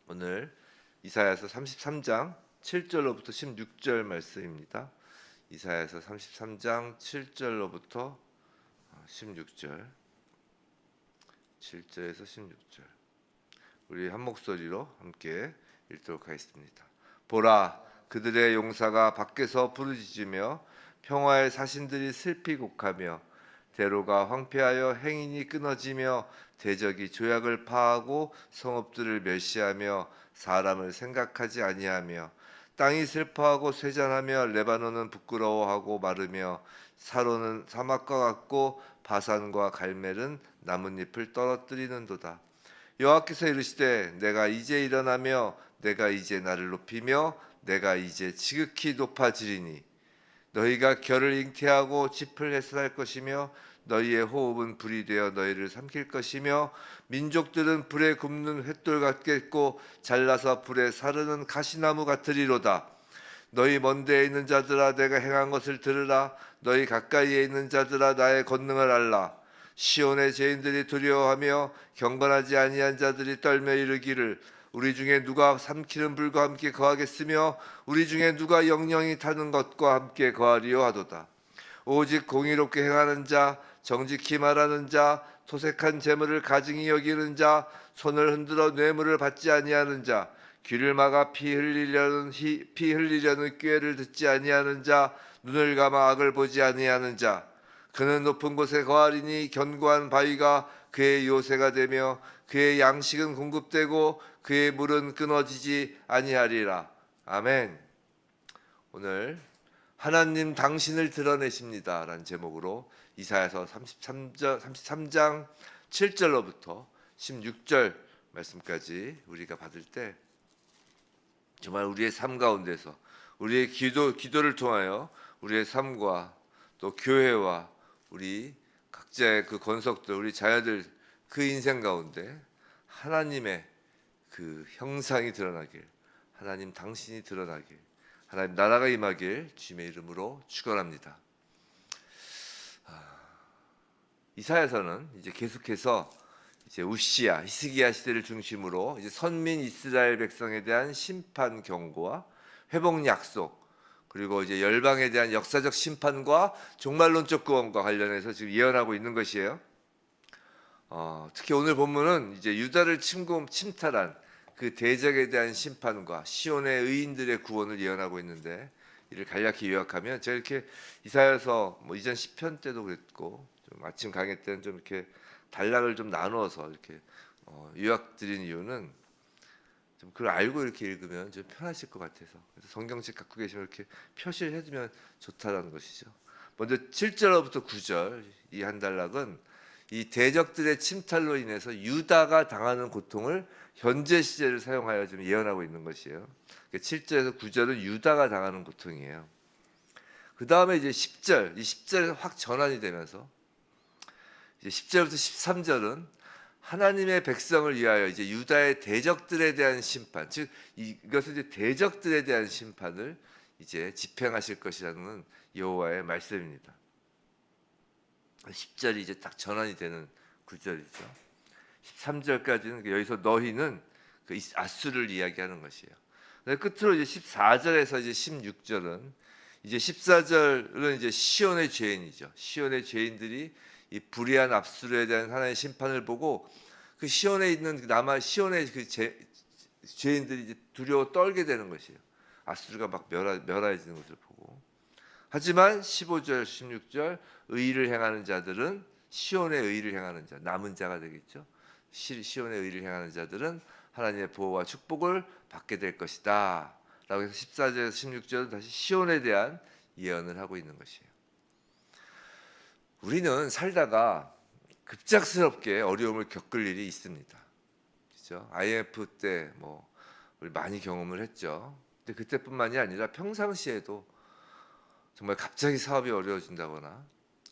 오늘 이사야서 33장 7절로부터 16절 말씀입니다. 이사야서 33장 7절로부터 16절, 7절에서 16절. 우리 한 목소리로 함께 읽도록 하겠습니다. 보라, 그들의 용사가 밖에서 부르짖으며 평화의 사신들이 슬피 곡하며 대로가 황폐하여 행인이 끊어지며 대적이 조약을 파하고 성읍들을 멸시하며 사람을 생각하지 아니하며 땅이 슬퍼하고 쇠잔하며 레바논은 부끄러워하고 마르며 사로는 사막과 같고 바산과 갈멜은 나뭇잎을 떨어뜨리는도다. 여호와께서 이르시되 내가 이제 일어나며 내가 이제 나를 높이며 내가 이제 지극히 높아지리니 너희가 결을 잉태하고 짚을 해설할 것이며 너희의 호흡은 불이 되어 너희를 삼킬 것이며 민족들은 불에 굽는 횃돌 같겠고 잘라서 불에 사르는 가시나무 같으리로다. 너희 먼 데에 있는 자들아 내가 행한 것을 들으라. 너희 가까이에 있는 자들아 나의 권능을 알라. 시온의 죄인들이 두려워하며 경건하지 아니한 자들이 떨며 이르기를 우리 중에 누가 삼키는 불과 함께 거하겠으며 우리 중에 누가 영영이 타는 것과 함께 거하리요 하도다. 오직 공의롭게 행하는 자, 정직히 말하는 자, 토색한 재물을 가증히 여기는 자, 손을 흔들어 뇌물을 받지 아니하는 자, 귀를 막아 피 흘리려는 꾀를 듣지 아니하는 자, 눈을 감아 악을 보지 아니하는 자, 그는 높은 곳에 거하리니 견고한 바위가 그의 요새가 되며 그의 양식은 공급되고 그의 물은 끊어지지 아니하리라. 아멘. 오늘 하나님 당신을 드러내십니다 라는 제목으로 이사야서 33장 7절로부터 16절 말씀까지 우리가 받을 때 정말 우리의 삶 가운데서 우리의 기도를 통하여 우리의 삶과 또 교회와 우리 각자의 그 권속들, 우리 자녀들 그 인생 가운데 하나님의 그 형상이 드러나길, 하나님 당신이 드러나길, 하나님 나라가 임하길 주님의 이름으로 축원합니다. 이사야서는 이제 계속해서 이제 우시야, 히스기야 시대를 중심으로 이제 선민 이스라엘 백성에 대한 심판 경고와 회복 약속, 그리고 이제 열방에 대한 역사적 심판과 종말론적 구원과 관련해서 지금 예언하고 있는 것이에요. 특히 오늘 본문은 이제 유다를 침탈한 그 대적에 대한 심판과 시온의 의인들의 구원을 예언하고 있는데, 이를 간략히 요약하면 제가 이렇게 이사야서 이전 시편 때도 그랬고 좀 아침 강의 때는 좀 이렇게 단락을 좀 나누어서 이렇게 요약 드린 이유는 좀 그걸 알고 이렇게 읽으면 좀 편하실 것 같아서, 그래서 성경책 갖고 계시면 이렇게 표시를 해두면 좋다라는 것이죠. 먼저 7절부터 9절 이 한 단락은 이 대적들의 침탈로 인해서 유다가 당하는 고통을 현재 시제를 사용하여 좀 예언하고 있는 것이에요. 7절에서 9절은 유다가 당하는 고통이에요. 그 다음에 이제 10절, 이 10절에서 확 전환이 되면서 이제 10절부터 13절은 하나님의 백성을 위하여 이제 유다의 대적들에 대한 심판, 즉 이것은 이제 대적들에 대한 심판을 이제 집행하실 것이라는 여호와의 말씀입니다. 10절이 이제 딱 전환이 되는 구절이죠. 13절까지는 여기서 너희는 그 아수를 이야기하는 것이에요. 끝으로 이제 14절에서 이제 16절은 이제 14절은 이제 시온의 죄인이죠. 시온의 죄인들이 이 불의한 압수에 대한 하나님의 심판을 보고 그 시온에 있는 시온의 그 죄인들이 이제 두려워 떨게 되는 것이에요. 아수르가 막 멸하여지는 것을 보고. 하지만 15절, 16절 의를 행하는 자들은 시온의 의를 행하는 자, 남은 자가 되겠죠. 시온의 의를 행하는 자들은 하나님의 보호와 축복을 받게 될 것이다 라고 해서 14절에서 16절은 다시 시온에 대한 예언을 하고 있는 것이에요. 우리는 살다가 급작스럽게 어려움을 겪을 일이 있습니다. 그렇죠? IMF 때 우리 많이 경험을 했죠. 근데 그때뿐만이 아니라 평상시에도 정말 갑자기 사업이 어려워진다거나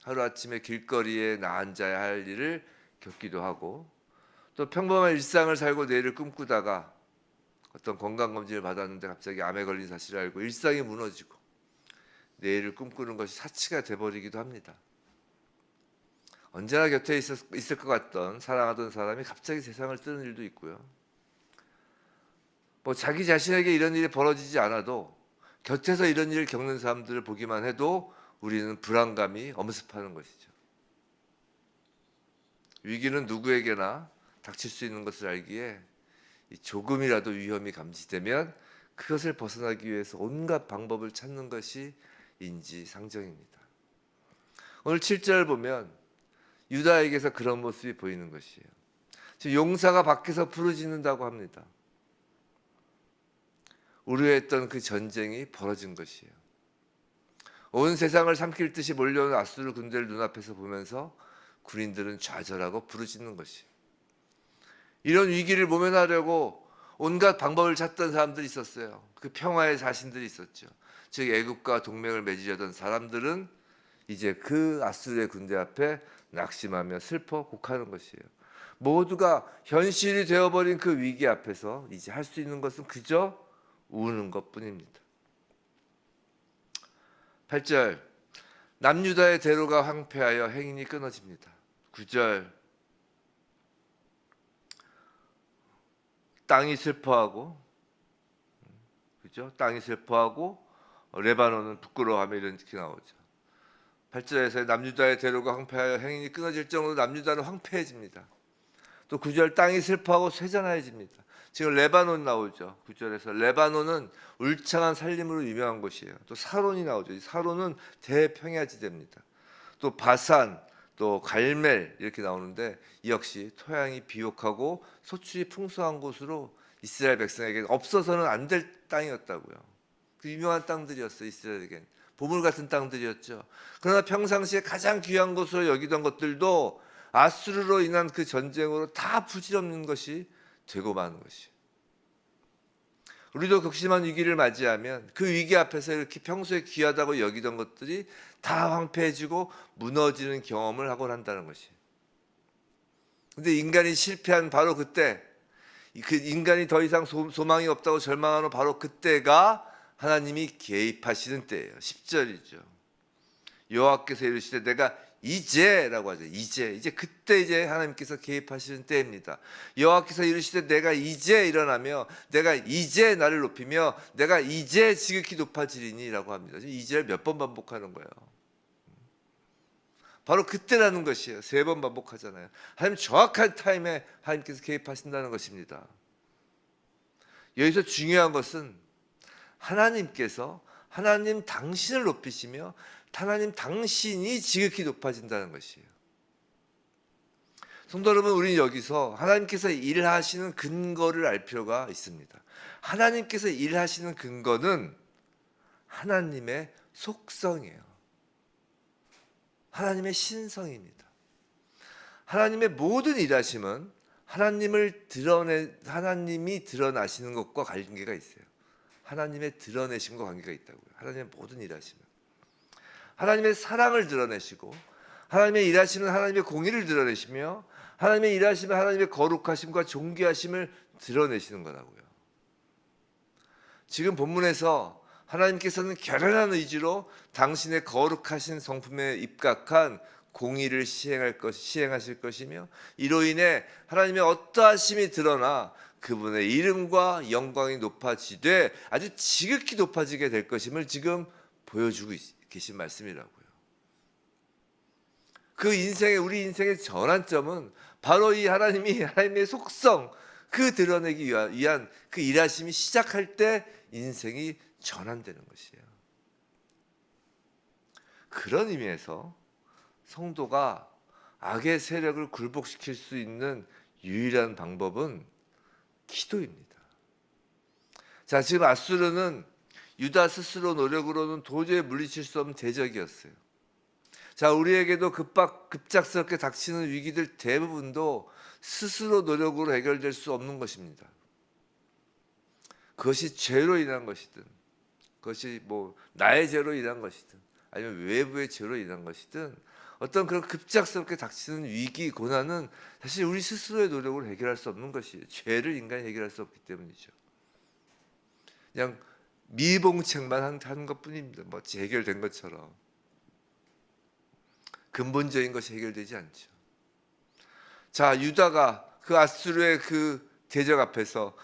하루아침에 길거리에 나앉아야 할 일을 겪기도 하고, 또 평범한 일상을 살고 내일을 꿈꾸다가 어떤 건강검진을 받았는데 갑자기 암에 걸린 사실을 알고 일상이 무너지고 내일을 꿈꾸는 것이 사치가 돼버리기도 합니다. 언제나 곁에 있을 것 같던 사랑하던 사람이 갑자기 세상을 뜨는 일도 있고요. 뭐 자기 자신에게 이런 일이 벌어지지 않아도 곁에서 이런 일을 겪는 사람들을 보기만 해도 우리는 불안감이 엄습하는 것이죠. 위기는 누구에게나 닥칠 수 있는 것을 알기에 조금이라도 위험이 감지되면 그것을 벗어나기 위해서 온갖 방법을 찾는 것이 인지상정입니다. 오늘 7절 보면 유다에게서 그런 모습이 보이는 것이에요. 지금 용사가 밖에서 부르짖는다고 합니다. 우려했던 그 전쟁이 벌어진 것이에요. 온 세상을 삼킬 듯이 몰려오는 아수르 군대를 눈앞에서 보면서 군인들은 좌절하고 부르짖는 것이에요. 이런 위기를 모면하려고 온갖 방법을 찾던 사람들이 있었어요. 그 평화의 자신들이 있었죠. 즉 애국과 동맹을 맺으려던 사람들은 이제 그 아수르의 군대 앞에 낙심하며 슬퍼 곡하는 것이에요. 모두가 현실이 되어버린 그 위기 앞에서 이제 할 수 있는 것은 그저 우는 것뿐입니다. 8절 남유다의 대로가 황폐하여 행인이 끊어집니다. 9절 땅이 슬퍼하고, 그죠? 땅이 슬퍼하고 레바논은 부끄러워하며 이렇게 나오죠. 8절에서 남유다의 대로가 황폐하여 행인이 끊어질 정도로 남유다는 황폐해집니다. 또 9절 땅이 슬퍼하고 쇠잔하여집니다. 지금 레바논 나오죠. 9절에서 레바논은 울창한 산림으로 유명한 곳이에요. 또 사론이 나오죠. 사론은 대평야지대입니다. 또 바산, 또 갈멜 이렇게 나오는데 이 역시 토양이 비옥하고 소출이 풍성한 곳으로 이스라엘 백성에게 없어서는 안 될 땅이었다고요. 그 유명한 땅들이었어요. 이스라엘에겐 보물 같은 땅들이었죠. 그러나 평상시에 가장 귀한 것으로 여기던 것들도 아수르로 인한 그 전쟁으로 다 부질없는 것이 되고 마는 것이에요. 우리도 극심한 위기를 맞이하면 그 위기 앞에서 이렇게 평소에 귀하다고 여기던 것들이 다 황폐해지고 무너지는 경험을 하곤 한다는 것이에요. 근데 인간이 실패한 바로 그때, 그 인간이 더 이상 소망이 없다고 절망하는 바로 그때가 하나님이 개입하시는 때예요. 10절이죠. 여호와께서 이르시되 내가 이제라고 하죠. 이제 그때 이제 하나님께서 개입하시는 때입니다. 여호와께서 이르시되 내가 이제 일어나며 내가 이제 나를 높이며 내가 이제 지극히 높아지리니라고 합니다. 이제를 몇 번 반복하는 거예요. 바로 그때라는 것이에요. 3번 반복하잖아요. 하나님 정확한 타임에 하나님께서 개입하신다는 것입니다. 여기서 중요한 것은 하나님께서 하나님 당신을 높이시며 하나님 당신이 지극히 높아진다는 것이에요. 성도 여러분, 우리는 여기서 하나님께서 일하시는 근거를 알 필요가 있습니다. 하나님께서 일하시는 근거는 하나님의 속성이에요. 하나님의 신성입니다. 하나님의 모든 일하심은 하나님이 드러나시는 것과 관계가 있어요. 하나님의 드러내심과 관계가 있다고요. 하나님의 모든 일하심은 하나님의 사랑을 드러내시고 하나님의 일하시는 하나님의 공의를 드러내시며 하나님의 일하시는 하나님의 거룩하심과 존귀하심을 드러내시는 거라고요. 지금 본문에서 하나님께서는 결연한 의지로 당신의 거룩하신 성품에 입각한 공의를 시행하실 것이며 이로 인해 하나님의 어떠하심이 드러나 그분의 이름과 영광이 높아지되 아주 지극히 높아지게 될 것임을 지금 보여주고 계신 말씀이라고요. 그 우리 인생의 전환점은 바로 이 하나님의 속성 그 드러내기 위한 그 일하심이 시작할 때 인생이 전환되는 것이에요. 그런 의미에서 성도가 악의 세력을 굴복시킬 수 있는 유일한 방법은 기도입니다. 자, 지금 아수르는 유다 스스로 노력으로는 도저히 물리칠 수 없는 대적이었어요. 자, 우리에게도 급작스럽게 닥치는 위기들 대부분도 스스로 노력으로 해결될 수 없는 것입니다. 그것이 죄로 인한 것이든 그것이 뭐 나의 죄로 인한 것이든 아니면 외부의 죄로 인한 것이든 어떤 그런 급작스럽게 닥치는 위기, 고난은 사실 우리 스스로의 노력으로 해결할 수 없는 것이에요. 죄를 인간이 해결할 수 없기 때문이죠. 그냥 미봉책만 한 것뿐입니다. 뭐 해결된 것처럼 근본적인 것이 해결되지 않죠. 자, 유다가 그 아수르의 그 대적 앞에서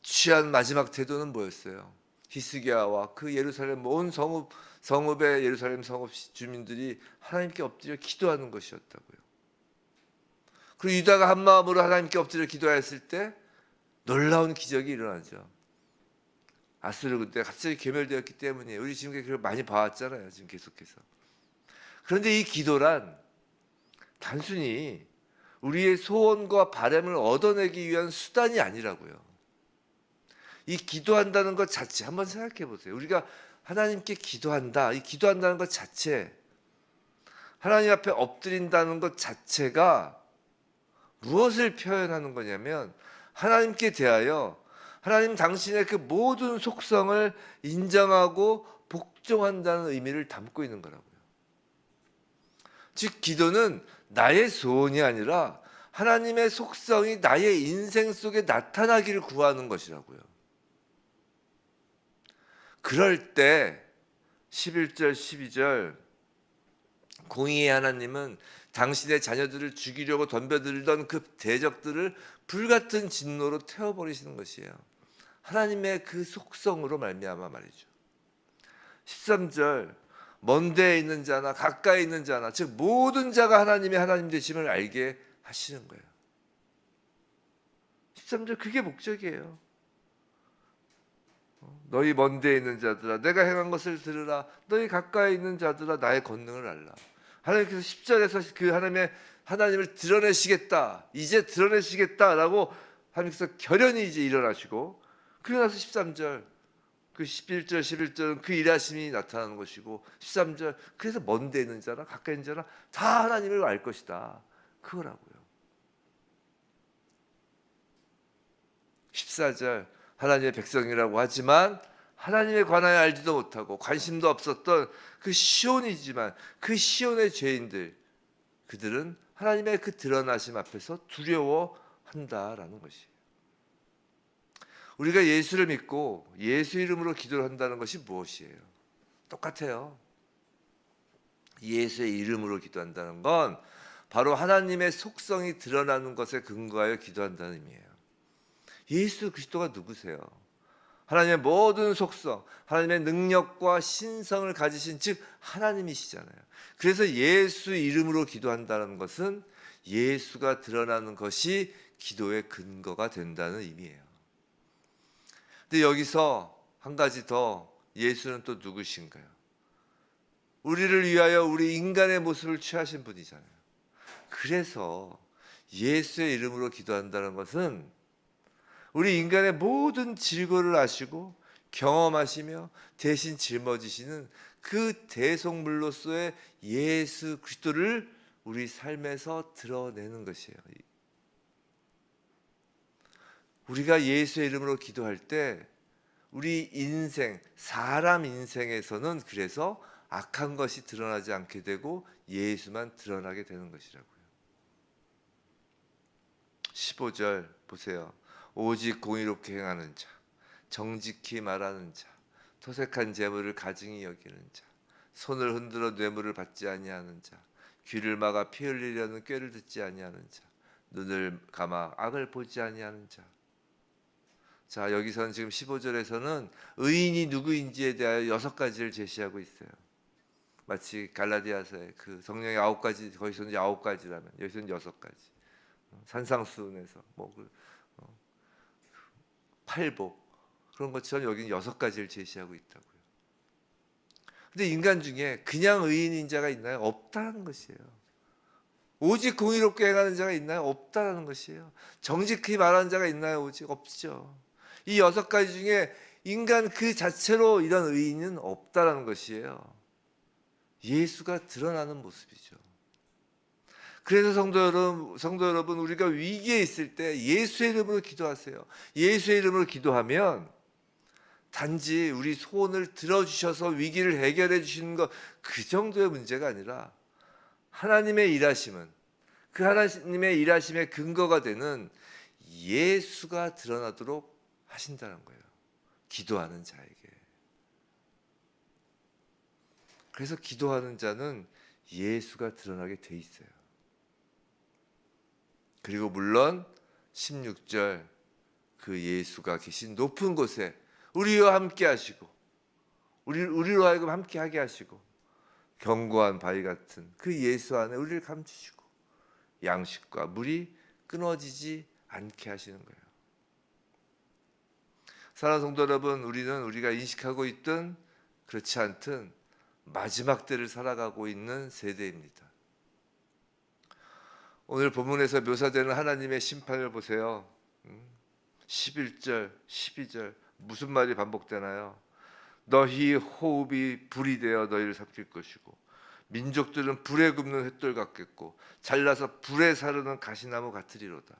취한 마지막 태도는 뭐였어요? 히스기야와 그 예루살렘 온 성읍의 예루살렘 성읍 주민들이 하나님께 엎드려 기도하는 것이었다고요. 그리고 유다가 한 마음으로 하나님께 엎드려 기도했을 때 놀라운 기적이 일어나죠. 아스르 그때 갑자기 괴멸되었기 때문이에요. 우리 지금 그걸 많이 봐왔잖아요. 지금 계속해서. 그런데 이 기도란 단순히 우리의 소원과 바람을 얻어내기 위한 수단이 아니라고요. 이 기도한다는 것 자체 한번 생각해 보세요. 우리가 하나님께 기도한다. 이 기도한다는 것 자체, 하나님 앞에 엎드린다는 것 자체가 무엇을 표현하는 거냐면 하나님께 대하여 하나님 당신의 그 모든 속성을 인정하고 복종한다는 의미를 담고 있는 거라고요. 즉 기도는 나의 소원이 아니라 하나님의 속성이 나의 인생 속에 나타나기를 구하는 것이라고요. 그럴 때 11절 12절 공의의 하나님은 당신의 자녀들을 죽이려고 덤벼들던 그 대적들을 불같은 진노로 태워버리시는 것이에요. 하나님의 그 속성으로 말미암아 말이죠. 13절 먼 데에 있는 자나 가까이 있는 자나 즉 모든 자가 하나님의 하나님 되심을 알게 하시는 거예요. 13절 그게 목적이에요. 너희 먼 데에 있는 자들아 내가 행한 것을 들으라. 너희 가까이 있는 자들아 나의 권능을 알라. 하나님께서 10절에서 그 하나님을 드러내시겠다. 이제 드러내시겠다라고 하나님께서 결연히 이제 일어나시고 그러고 나서 13절 그 11절 11절은 그 일하심이 나타나는 것이고 13절 그래서 먼 데 있는 자나 가까이 있는 자나 다 하나님을 알 것이다. 그거라고요. 14절 하나님의 백성이라고 하지만 하나님에 관하여 알지도 못하고 관심도 없었던 그 시온이지만 그 시온의 죄인들 그들은 하나님의 그 드러나심 앞에서 두려워한다라는 것이에요. 우리가 예수를 믿고 예수 이름으로 기도를 한다는 것이 무엇이에요? 똑같아요. 예수의 이름으로 기도한다는 건 바로 하나님의 속성이 드러나는 것에 근거하여 기도한다는 의미예요. 예수 그리스도가 누구세요? 하나님의 모든 속성, 하나님의 능력과 신성을 가지신 즉 하나님이시잖아요. 그래서 예수 이름으로 기도한다는 것은 예수가 드러나는 것이 기도의 근거가 된다는 의미예요. 근데 여기서 한 가지 더 예수는 또 누구신가요? 우리를 위하여 우리 인간의 모습을 취하신 분이잖아요. 그래서 예수의 이름으로 기도한다는 것은 우리 인간의 모든 질고를 아시고 경험하시며 대신 짊어지시는 그 대속물로서의 예수 그리스도를 우리 삶에서 드러내는 것이에요. 우리가 예수의 이름으로 기도할 때 우리 인생, 사람 인생에서는 그래서 악한 것이 드러나지 않게 되고 예수만 드러나게 되는 것이라고요. 15절 보세요. 오직 공의롭게 행하는 자, 정직히 말하는 자, 토색한 재물을 가증히 여기는 자, 손을 흔들어 뇌물을 받지 아니하는 자, 귀를 막아 피 흘리려는 꾀를 듣지 아니하는 자, 눈을 감아 악을 보지 아니하는 자. 자, 여기서는 지금 15절에서는 의인이 누구인지에 대하여 6가지를 제시하고 있어요. 마치 갈라디아서의 그 성령의 9가지, 거기서는 9가지라면 여기서는 6가지. 산상수훈에서 팔복 그런 것처럼 여기는 6가지를 제시하고 있다고요. 근데 인간 중에 그냥 의인인 자가 있나요? 없다는 것이에요. 오직 공의롭게 행하는 자가 있나요? 없다는 것이에요. 정직히 말하는 자가 있나요? 오직 없죠. 이 6가지 중에 인간 그 자체로 이런 의인은 없다는 것이에요. 예수가 드러나는 모습이죠. 그래서 성도 여러분 우리가 위기에 있을 때 예수의 이름으로 기도하세요. 예수의 이름으로 기도하면 단지 우리 소원을 들어주셔서 위기를 해결해 주시는 것 그 정도의 문제가 아니라 하나님의 일하심은 그 하나님의 일하심의 근거가 되는 예수가 드러나도록 하신다는 거예요. 기도하는 자에게. 그래서 기도하는 자는 예수가 드러나게 돼 있어요. 그리고 물론 16절 그 예수가 계신 높은 곳에 우리와 함께 하시고 우리로 하여금 함께 하게 하시고 견고한 바위 같은 그 예수 안에 우리를 감추시고 양식과 물이 끊어지지 않게 하시는 거예요. 사랑하는 성도 여러분, 우리가 인식하고 있든 그렇지 않든 마지막 때를 살아가고 있는 세대입니다. 오늘 본문에서 묘사되는 하나님의 심판을 보세요. 11절, 12절 무슨 말이 반복되나요? 너희 호흡이 불이 되어 너희를 삼킬 것이고 민족들은 불에 굽는 횃돌 같겠고 잘라서 불에 사르는 가시나무 같으리로다.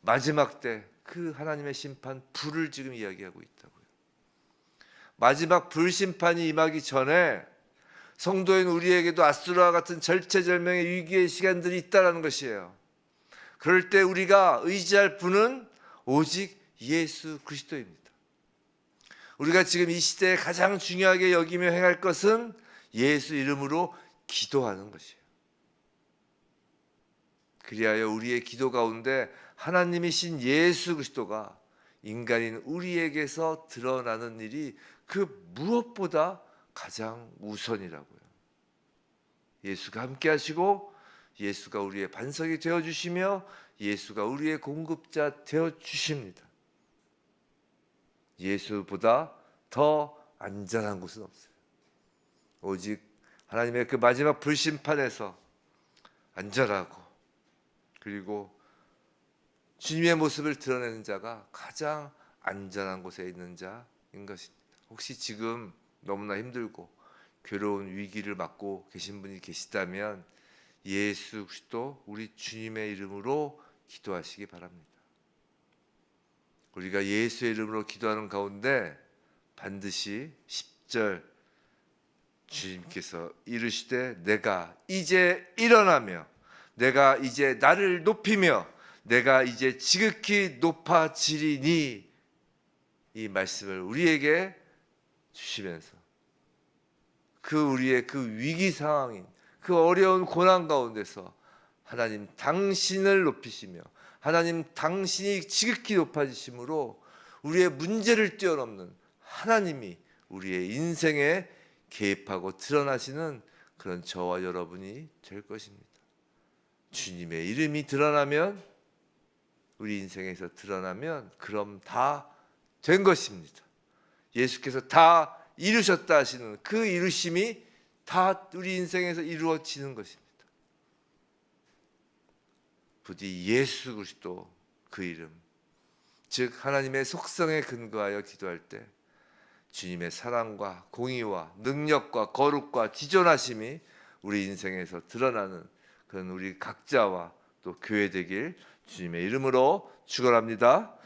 마지막 때 그 하나님의 심판 불을 지금 이야기하고 있다고요. 마지막 불 심판이 임하기 전에 성도인 우리에게도 아수라와 같은 절체절명의 위기의 시간들이 있다라는 것이에요. 그럴 때 우리가 의지할 분은 오직 예수 그리스도입니다. 우리가 지금 이 시대에 가장 중요하게 여기며 행할 것은 예수 이름으로 기도하는 것이에요. 그리하여 우리의 기도 가운데 하나님이신 예수 그리스도가 인간인 우리에게서 드러나는 일이 그 무엇보다 가장 우선이라고요. 예수가 함께 하시고 예수가 우리의 반석이 되어주시며 예수가 우리의 공급자 되어주십니다. 예수보다 더 안전한 곳은 없어요. 오직 하나님의 그 마지막 불심판에서 안전하고 그리고 주님의 모습을 드러내는 자가 가장 안전한 곳에 있는 자인 것입니다. 혹시 지금 너무나 힘들고 괴로운 위기를 맞고 계신 분이 계시다면 예수 그리스도 우리 주님의 이름으로 기도하시기 바랍니다. 우리가 예수의 이름으로 기도하는 가운데 반드시 10절 주님께서 이르시되 내가 이제 일어나며 내가 이제 나를 높이며 내가 이제 지극히 높아지리니 이 말씀을 우리에게 주시면서 우리의 그 위기 상황인 그 어려운 고난 가운데서 하나님 당신을 높이시며 하나님 당신이 지극히 높아지심으로 우리의 문제를 뛰어넘는 하나님이 우리의 인생에 개입하고 드러나시는 그런 저와 여러분이 될 것입니다. 주님의 이름이 드러나면 우리 인생에서 드러나면 그럼 다 된 것입니다. 예수께서 다 이루셨다 하시는 그 이루심이 다 우리 인생에서 이루어지는 것입니다. 부디 예수 그리스도 그 이름, 즉 하나님의 속성에 근거하여 기도할 때 주님의 사랑과 공의와 능력과 거룩과 지존하심이 우리 인생에서 드러나는 그런 우리 각자와 또 교회 되길 주님의 이름으로 축원합니다.